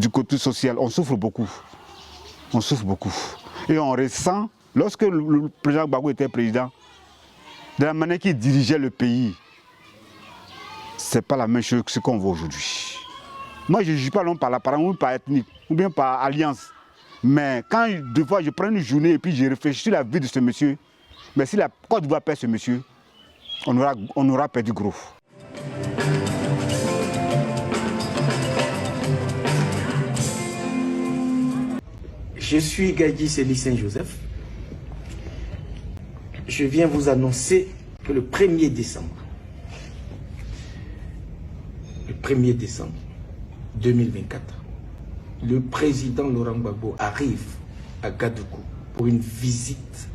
Du côté social, on souffre beaucoup. On souffre beaucoup. Et on ressent, lorsque le président Gbagbo était président, de la manière qu'il dirigeait le pays, ce n'est pas la même chose que ce qu'on voit aujourd'hui. Moi, je ne juge pas l'homme par l'apparence ou par ethnique, ou bien par alliance. Mais quand deux fois je prends une journée et puis je réfléchis sur la vie de ce monsieur, mais si la Côte d'Ivoire perd ce monsieur, on aura perdu gros. Je suis Gadji Sely Saint-Joseph. Je viens vous annoncer que le 1er décembre 2024, le président Laurent Gbagbo arrive à Gadougou pour une visite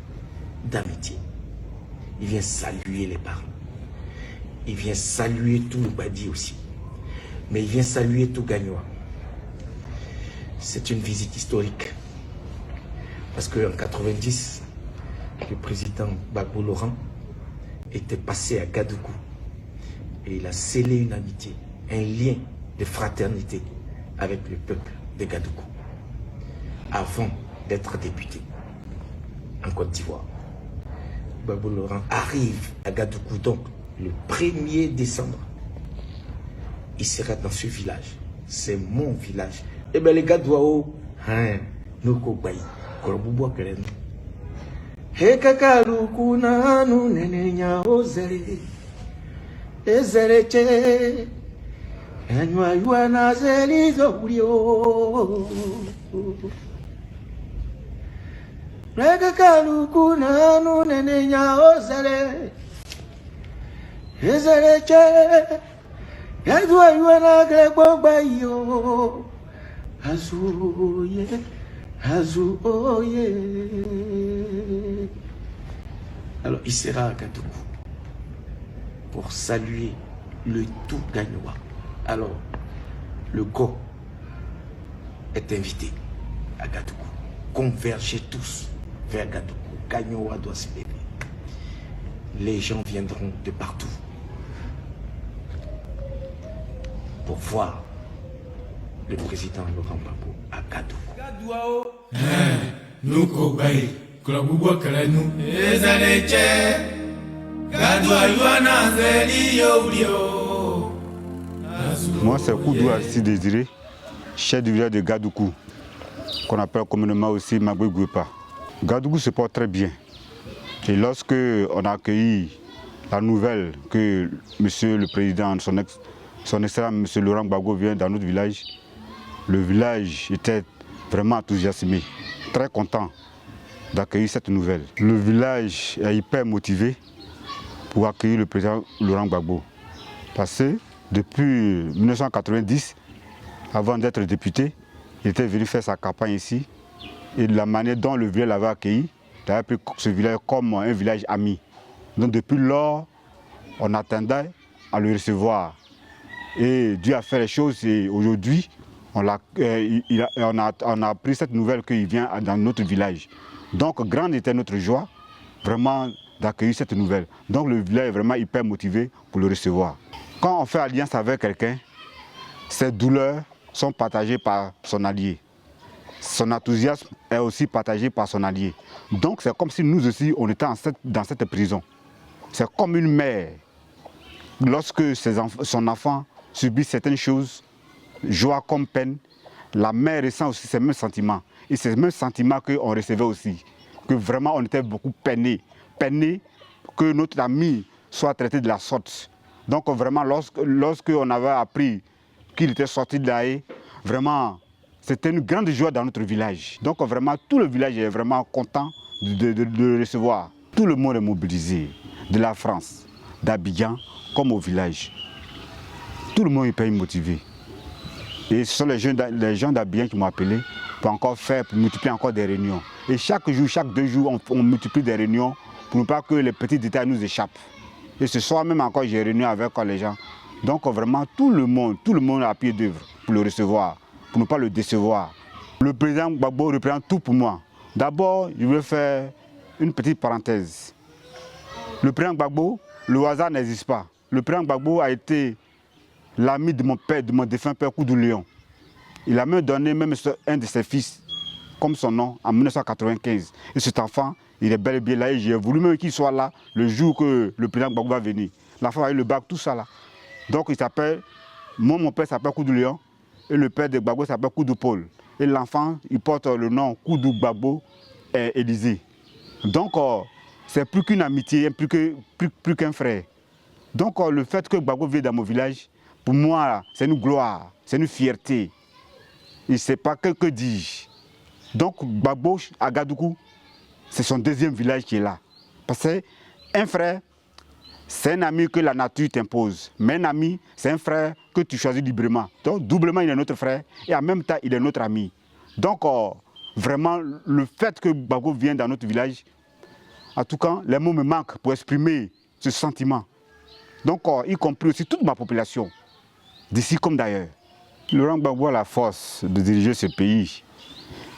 d'amitié. Il vient saluer les parents. Il vient saluer tout le Badi aussi. Mais il vient saluer tout Gagnoa. C'est une visite historique. Parce qu'en 90, le président Gbagbo Laurent était passé à Gadougou. Et il a scellé une amitié, un lien de fraternité avec le peuple de Gadougou. Avant d'être député en Côte d'Ivoire. Gbagbo Laurent arrive à Gadougou donc le 1er décembre. Il sera dans ce village. C'est mon village. Et bien les Gadouao, nous kobayi, korobubo keren. He kakalu kuna nu nenenya ozere. Ezere che. Anywa yuana zeli zobrio. He kakalu kuna nu nenenya ozere. Ezere che. Anywa yuana grebo bayo. Azouye, azouye. Alors il sera à Gadougou pour saluer le tout Gagnoa. Alors le Go est invité à Gadougou. Convergez tous vers Gadougou. Gagnoa doit se lever. Les gens viendront de partout pour voir le président Laurent Gbagbo à Gadougou. Moi, c'est Koudou Arsi Désiré, chef du village de Gadougou, qu'on appelle communément aussi Maboué Gouepa. Gadougou se porte très bien. Et lorsque on a accueilli la nouvelle que monsieur le président, son excellent monsieur Laurent Gbagbo vient dans notre village, le village était vraiment enthousiasmé, très content d'accueillir cette nouvelle. Le village est hyper motivé pour accueillir le président Laurent Gbagbo. Parce que depuis 1990, avant d'être député, il était venu faire sa campagne ici. Et de la manière dont le village l'avait accueilli, il avait pris ce village comme un village ami. Donc depuis lors, on attendait à le recevoir. Et Dieu a fait les choses et aujourd'hui, on a pris cette nouvelle qu'il vient dans notre village. Donc, grande était notre joie, vraiment, d'accueillir cette nouvelle. Donc, le village est vraiment hyper motivé pour le recevoir. Quand on fait alliance avec quelqu'un, ses douleurs sont partagées par son allié. Son enthousiasme est aussi partagé par son allié. Donc, c'est comme si nous aussi, on était dans cette prison. C'est comme une mère. Lorsque son enfant subit certaines choses, joie comme peine, la mère ressent aussi ces mêmes sentiments. Et ces mêmes sentiments qu'on recevait aussi. Que vraiment on était beaucoup peiné que notre ami soit traité de la sorte. Donc vraiment, lorsque on avait appris qu'il était sorti de l'AE, vraiment, c'était une grande joie dans notre village. Donc vraiment, tout le village est vraiment content de le recevoir. Tout le monde est mobilisé, de la France, d'Abidjan, comme au village. Tout le monde est hyper motivé. Et ce sont les gens d'Abidjan qui m'ont appelé pour multiplier encore des réunions. Et chaque jour, chaque 2 jours, on multiplie des réunions pour ne pas que les petits détails nous échappent. Et ce soir même encore, j'ai réuni avec les gens. Donc vraiment, tout le monde est à pied d'œuvre pour le recevoir, pour ne pas le décevoir. Le président Gbagbo représente tout pour moi. D'abord, je veux faire une petite parenthèse. Le président Gbagbo, le hasard n'existe pas. Le président Gbagbo a été l'ami de mon père, de mon défunt père Koudou Léon. Il a même donné un de ses fils comme son nom en 1995. Et cet enfant, il est bel et bien là. Et j'ai voulu même qu'il soit là le jour que le président Gbagbo va venir. L'enfant a eu le bac, tout ça là. Donc il s'appelle, mon père s'appelle Koudou Léon et le père de Gbagbo s'appelle Koudou Paul. Et l'enfant, il porte le nom Koudou Gbagbo Élysée. Donc c'est plus qu'une amitié, plus qu'un frère. Donc le fait que Gbagbo vienne dans mon village, pour moi, c'est une gloire, c'est une fierté. Il ne sait pas que dis-je. Donc Gbagbo à Gadougou, c'est son deuxième village qui est là. Parce qu'un frère, c'est un ami que la nature t'impose. Mais un ami, c'est un frère que tu choisis librement. Donc doublement, il est notre frère et en même temps, il est notre ami. Donc vraiment, le fait que Gbagbo vienne dans notre village, en tout cas, les mots me manquent pour exprimer ce sentiment. Donc, y compris aussi toute ma population, d'ici comme d'ailleurs. Laurent Gbagbo a la force de diriger ce pays.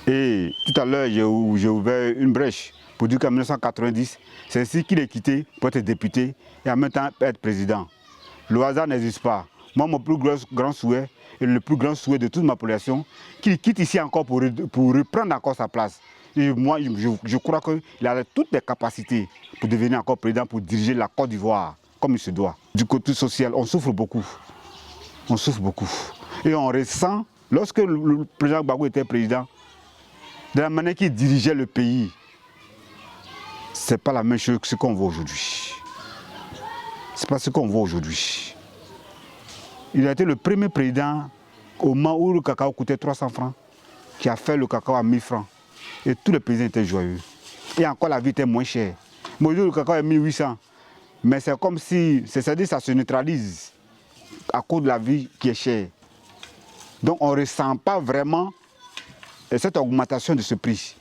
Et tout à l'heure, j'ai ouvert une brèche pour dire qu'en 1990, c'est ainsi qu'il est quitté pour être député et en même temps être président. Le hasard n'existe pas. Moi, mon plus grand souhait, et le plus grand souhait de toute ma population, qu'il quitte ici encore pour reprendre encore sa place. Et moi, je crois qu'il a toutes les capacités pour devenir encore président, pour diriger la Côte d'Ivoire comme il se doit. Du côté social, on souffre beaucoup. On souffre beaucoup. Et on ressent, lorsque le président Gbagbo était président, de la manière qu'il dirigeait le pays, ce n'est pas la même chose que ce qu'on voit aujourd'hui. Ce n'est pas ce qu'on voit aujourd'hui. Il a été le premier président au moment où le cacao coûtait 300 francs, qui a fait le cacao à 1000 francs. Et tous les paysans étaient joyeux. Et encore la vie était moins chère. Mais aujourd'hui, le cacao est 1800. Mais c'est comme si, c'est-à-dire ça se neutralise à cause de la vie qui est chère. Donc on ne ressent pas vraiment cette augmentation de ce prix.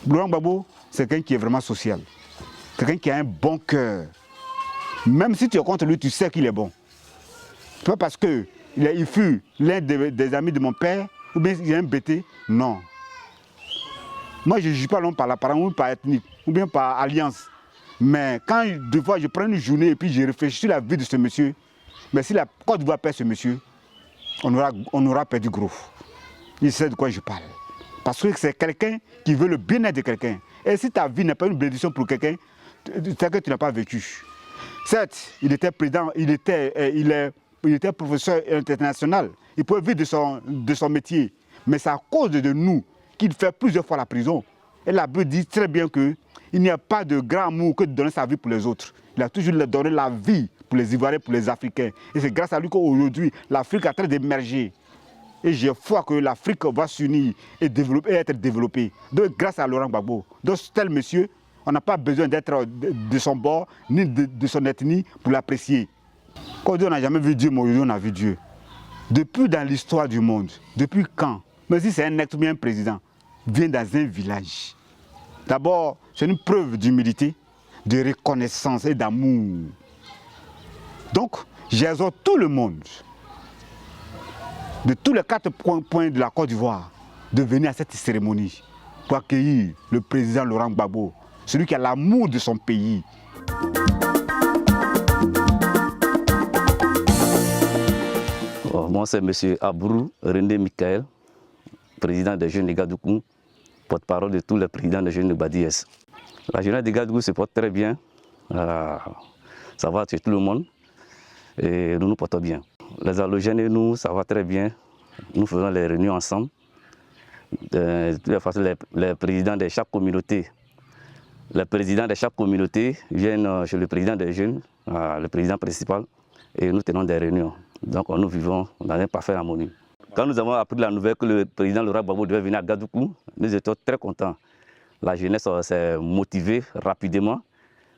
Laurent Gbagbo, c'est quelqu'un qui est vraiment social. Quelqu'un qui a un bon cœur. Même si tu es contre lui, tu sais qu'il est bon. C'est pas parce qu'il fut l'un des amis de mon père, ou bien il est un bêté, non. Moi, je ne juge pas l'homme par l'apparence, ou par ethnique, ou bien par alliance. Mais quand deux fois je prends une journée et puis je réfléchis sur la vie de ce monsieur, mais si la Côte d'Ivoire perd ce monsieur, on aura perdu gros. Il sait de quoi je parle. Parce que c'est quelqu'un qui veut le bien-être de quelqu'un. Et si ta vie n'est pas une bénédiction pour quelqu'un, c'est que tu n'as pas vécu. Certes, il était président, il était professeur international. Il pouvait vivre de son métier. Mais c'est à cause de nous qu'il fait plusieurs fois la prison. Et la Bible dit très bien qu'il n'y a pas de grand amour que de donner sa vie pour les autres. Il a toujours donné la vie pour les Ivoiriens, pour les Africains. Et c'est grâce à lui qu'aujourd'hui, l'Afrique est en train d'émerger. Et j'ai foi que l'Afrique va s'unir et être développée. Donc grâce à Laurent Gbagbo. Donc tel monsieur, on n'a pas besoin d'être de son bord, ni de son ethnie pour l'apprécier. Quand on n'a jamais vu Dieu, mais aujourd'hui on a vu Dieu. Depuis dans l'histoire du monde, depuis quand, même si c'est un être ou bien un président, vient dans un village. D'abord, c'est une preuve d'humilité, de reconnaissance et d'amour. Donc, j'exhorte tout le monde, de tous les 4 points de la Côte d'Ivoire, de venir à cette cérémonie pour accueillir le président Laurent Gbagbo, celui qui a l'amour de son pays. Moi, c'est M. Abrou René Michael, président des jeunes de Gadougou, porte-parole de tous les présidents des jeunes de Badiès. La jeunesse de Gadougou se porte très bien, ça va chez tout le monde et nous nous portons bien. Les halogènes et nous, ça va très bien, nous faisons les réunions ensemble. De toutes les façons, les présidents de chaque communauté, viennent chez le président des jeunes, le président principal, et nous tenons des réunions. Donc nous vivons dans une parfaite harmonie. Quand nous avons appris la nouvelle que le président Laurent Gbagbo devait venir à Gadougou, nous étions très contents. La jeunesse s'est motivée rapidement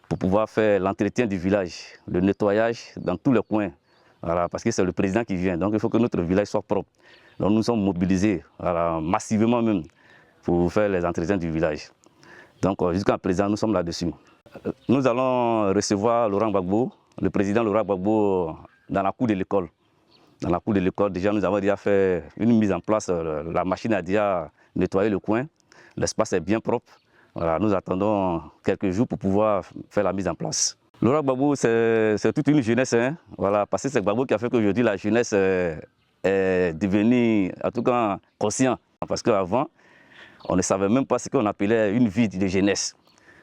pour pouvoir faire l'entretien du village, le nettoyage dans tous les coins. Voilà, parce que c'est le président qui vient, donc il faut que notre village soit propre. Donc nous sommes mobilisés massivement même pour faire les entretiens du village. Donc jusqu'à présent, nous sommes là-dessus. Nous allons recevoir Laurent Gbagbo, le président Laurent Gbagbo, dans la cour de l'école. Dans la cour de l'école, déjà, nous avons déjà fait une mise en place. La machine a déjà nettoyé le coin. L'espace est bien propre. Voilà, nous attendons quelques jours pour pouvoir faire la mise en place. Laurent Gbagbo, c'est toute une jeunesse. Hein, voilà, parce que c'est Gbagbo qui a fait qu'aujourd'hui la jeunesse est devenu, en tout cas, conscient. Parce qu'avant, on ne savait même pas ce qu'on appelait une vie de jeunesse.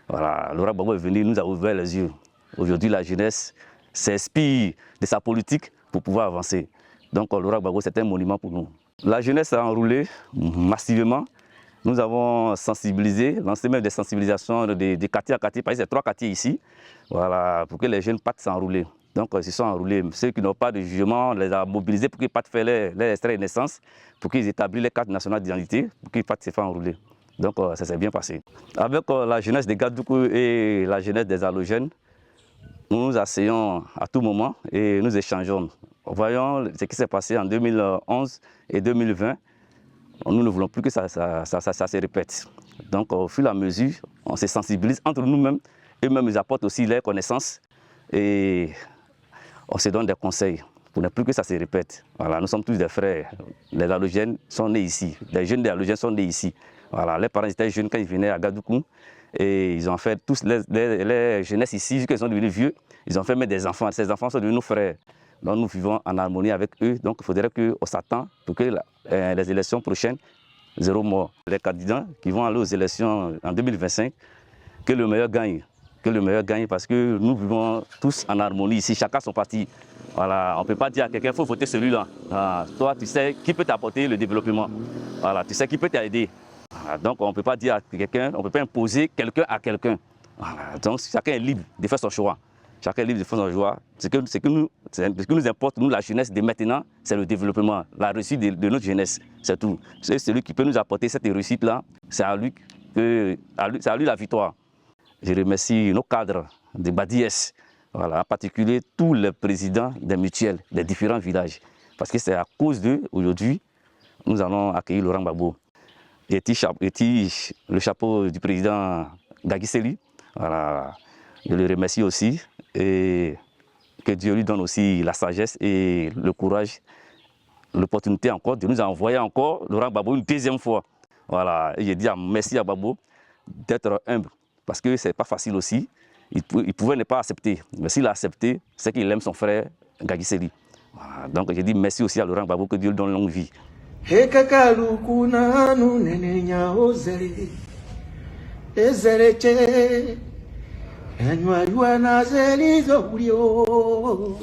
Voilà, Laurent Gbagbo est venu, nous a ouvert les yeux. Aujourd'hui, la jeunesse s'inspire de sa politique pour pouvoir avancer. Donc, Laurent Gbagbo, c'est un monument pour nous. La jeunesse a enroulé massivement. Nous avons sensibilisé, lancé même des sensibilisations de quartier à quartier, parce que c'est 3 quartiers ici, voilà, pour que les jeunes partent s'enrouler. Donc, ils se sont enroulés. Ceux qui n'ont pas de jugement, on les a mobilisés pour qu'ils partent faire les extraits de naissance, pour qu'ils établissent les cartes nationales d'identité, pour qu'ils partent se faire enrouler. Donc, ça s'est bien passé. Avec la jeunesse des Gadoukou et la jeunesse des halogènes, nous nous asseyons à tout moment et nous échangeons. Voyons ce qui s'est passé en 2011 et 2020. Nous ne voulons plus que ça se répète. Donc, au fur et à mesure, on se sensibilise entre nous-mêmes. Eux-mêmes, ils apportent aussi leurs connaissances et on se donne des conseils pour ne plus que ça se répète. Voilà, nous sommes tous des frères. Les halogènes sont nés ici. Les jeunes des halogènes sont nés ici. Voilà, les parents étaient jeunes quand ils venaient à Gadoukou et ils ont fait tous les jeunesses ici, jusqu'à ils sont devenus vieux. Ils ont fait mettre des enfants. Ces enfants sont devenus nos frères. Donc nous vivons en harmonie avec eux. Donc il faudrait qu'on s'attend pour que les élections prochaines, 0 mort. Les candidats qui vont aller aux élections en 2025, que le meilleur gagne. Que le meilleur gagne parce que nous vivons tous en harmonie ici, chacun son parti. Voilà, on ne peut pas dire à quelqu'un, il faut voter celui-là. Toi, tu sais qui peut t'apporter le développement. Voilà, tu sais qui peut t'aider. Voilà, donc on ne peut pas dire à quelqu'un, on ne peut pas imposer quelqu'un à quelqu'un. Voilà, donc chacun est libre de faire son choix. Chacun est libre de faire son choix. Ce qui nous importe, nous, la jeunesse de maintenant, c'est le développement, la réussite de notre jeunesse. C'est tout. C'est celui qui peut nous apporter cette réussite-là, c'est à lui la victoire. Je remercie nos cadres de Badiès, voilà, en particulier tous les présidents des mutuelles des différents villages. Parce que c'est à cause d'eux, aujourd'hui, nous allons accueillir Laurent Gbagbo. Et le chapeau du président Gagiseli, voilà, je le remercie aussi. Et que Dieu lui donne aussi la sagesse et le courage, l'opportunité encore de nous envoyer encore Laurent Gbagbo une deuxième fois. Voilà, et je dis merci à Gbagbo d'être humble, parce que ce n'est pas facile aussi. Il pouvait ne pas accepter, mais s'il a accepté, c'est qu'il aime son frère Gagiseli. Voilà, donc je dis merci aussi à Laurent Gbagbo, que Dieu lui donne longue vie. Anywa yuana zelizo ulio